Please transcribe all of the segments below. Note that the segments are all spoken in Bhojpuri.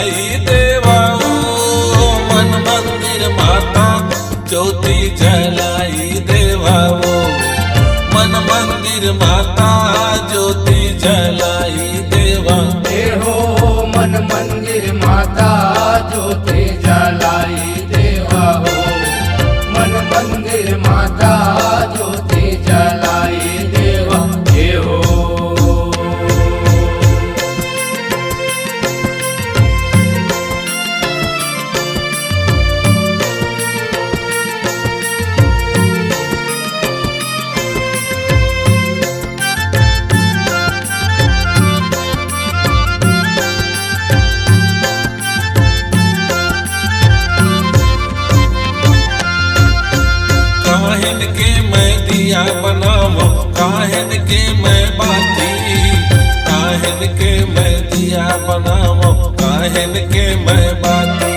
जलाई देवा ओ मन मंदिर माता ज्योति जलाई देवा ओ मन मंदिर माता ज्योति जलाई देवा। हो मन मंदिर माता ज्योति जलाई देवा हो मन मंदिर माता ज्योति जलाई देवा। हो काहिन के मैं दिया बनावो काहिन के मैं बाती काहिन के मैं दिया बनावो काहिन के मैं बाती।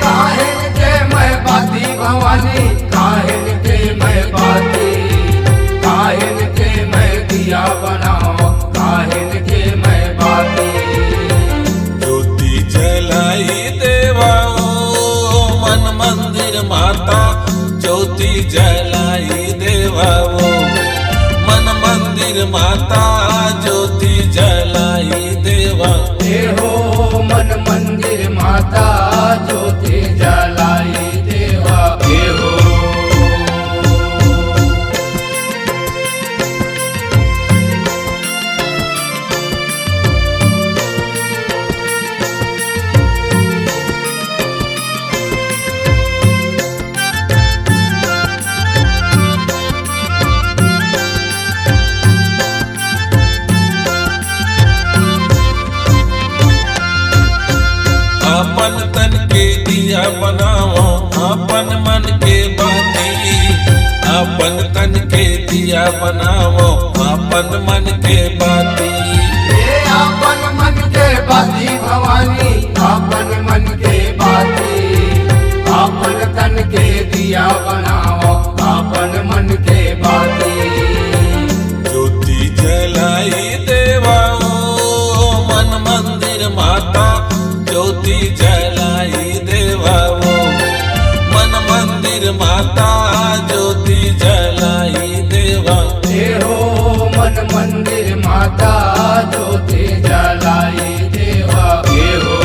काहिन के मैं बाती भवानी काहिन के मैं बाती काहिन के मैं दिया बनाओ काहिन के मैं बाती। ज्योति जलाई देवा ओ मन मंदिर माता ज्योति जलाई देवा ओ मन मंदिर माता ज्योति जलाई देवा। हो मन मंदिर माता ज्योति जलाई देवा। हो अपन तन के दिया बनाओ अपन मन के बाती अपन तन के दिया बनाओ अपन मन के बाती। अपन मन के बाती भवानी अपन मन के बाती अपन तन के दिया बनाओ अपन मन के बाती। ज्योति जलाई देवा ओ मन मंदिर माता ज्योति जलाई देवा ओ मन मंदिर माता ज्योति जलाई देवा। हो मन मंदिर माता ज्योति जलाई देवा। हो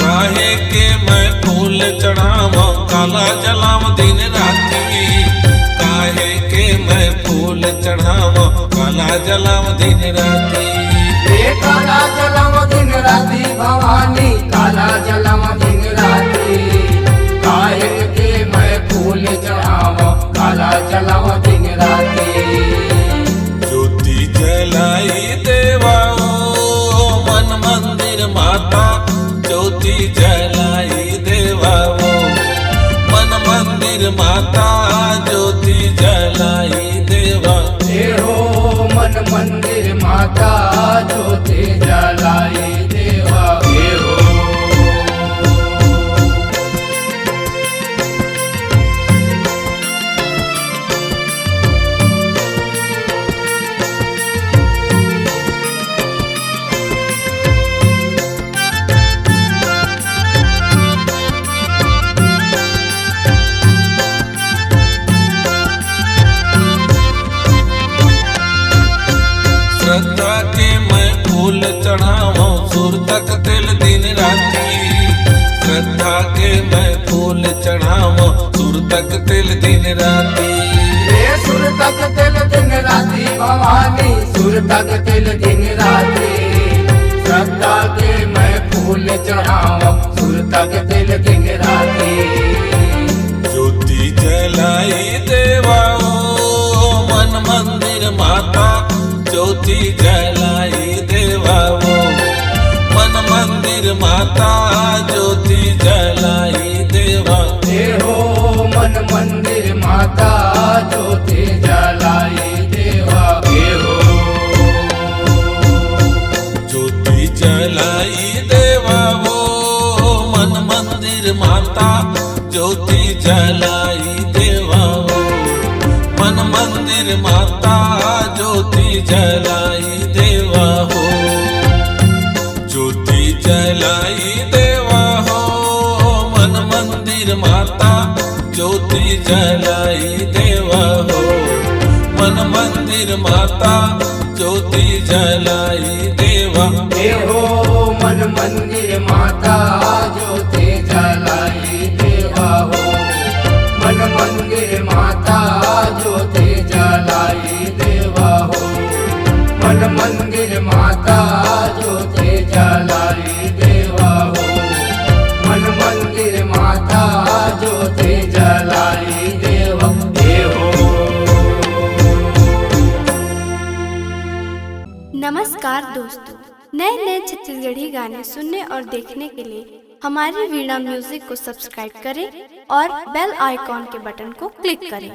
काहे के मैं फूल चढ़ावा काला जलाव दिन राती काहे के मैं फूल चढ़ावा काला जलाव दिन राती। काला जलम दिन राती भवानी काला जलम दिन राती काहे के मैं फूल चढ़ावा काला जलम दिन राती। ज्योति जलाई देवा ओ मन मंदिर माता ज्योति जलाई देवा ओ मन मंदिर माता ज्योति जलाई देवा। हो मन मंदिर माता ज्योति जलाई देवा। हो श्रद्धा के मैं फूल चढ़ावो सुर तक तिल दिन राती श्रद्धा के मैं फूल चढ़ावो सुर तक तिल दिन राती। सुर तक तिल दिन राती भवानी सुर तक तिल दिन राती श्रद्धा के मैं फूल चढ़ाओ सुर तक तिल दिन राती। ज्योति जलाई देवा ओ मन मंदिर माता ज्योति जलाई देवा ओ मन मंदिर माता ज्योति जलाई देवा। हो मन मंदिर ज्योति जलाई देवा हो। मन मंदिर माता ज्योति जलाई देवा हो। ज्योति जलाई देवा हो। मन मंदिर माता ज्योति जलाई देवा हो। मन मंदिर माता ज्योति जलाई देवा देहो मन मंदिर माता ज्योति जलाई देवा हो। मन मंदिर माता ज्योति जलाई देवा हो। मन मंदिर माता ज्योति जलाई देवा हो। मन मंदिर माता ज्योति जलाई देवा देहो। नमस्कार दोस्तों, नए नए छत्तीसगढ़ी गाने सुनने और देखने के लिए हमारी वीणा म्यूजिक को सब्सक्राइब करें और बेल आइकॉन के बटन को क्लिक करें।